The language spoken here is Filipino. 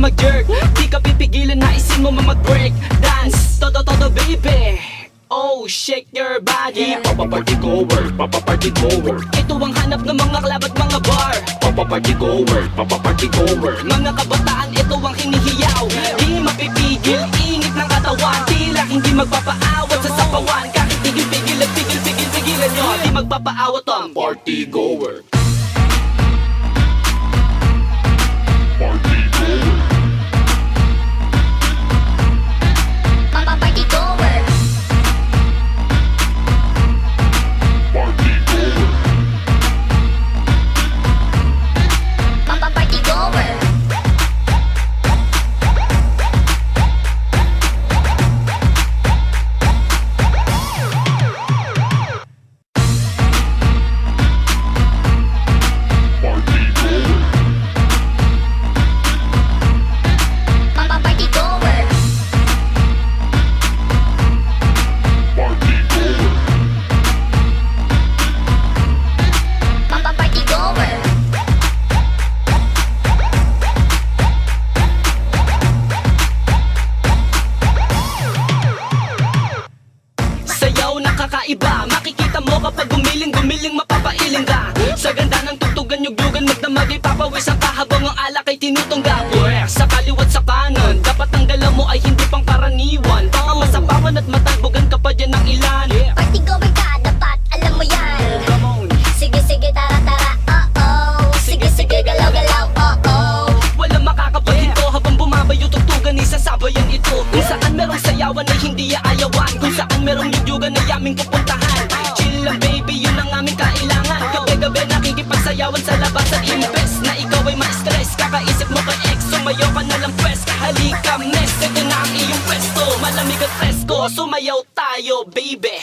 mag-jerk. Di ka pipigilan na isin mo mag-break dance. Todo baby. Oh, shake your body. Papa party goer, papa party goer. Ito ang hanap ng mga club at mga bar. Papa party goer, papa party goer. Mga kabataan, ito ang hinihiyaw. Di mapipigil, init ng katawan. Tila hindi magpapaawat sa sapawan. Kahit tigil-pigil at pigil-pigilan nyo, di magpapaawat ang Party goer. Party goer. Papa party goer. Party goer. Papa party goer. Party goer. Papa party goer. Party goer. Papa party goer. sayaw na kakaiba. Makikita mo kapag gumiling mapapailing ka. Sa ganda ng tugtugan, yugyugan, magdamag, ipapawis ang kahabang ang alak ay tinutungga. Pwes, sa kaliwat sa kanan, dapat ang galaw mo ay hindi pang karaniwan. Baka masapawan at matalbogan ka pa dyan ng ilan. Party goer ka, dapat alam mo yan. Come on. Sige sige tara tara, oh. Sige sige galaw galaw, oh. Walang makakapag ito habang bumabayo tugtugan, isasabayan ito. Kung saan merong sayawan ay hindi aayawan. Kung saan merong yugyugan ay aming pupuntahan. Chill lang baby, yun ang aming kailangan. Gabi-gabi nakikipagsayawan sa labas. At imbes na ikaw ay ma-stress, kakaisip mo kay ex, sumayaw ka na lang pwes. Halika miss, ito na ang iyong pwesto. Malamig at presko, sumayaw tayo baby.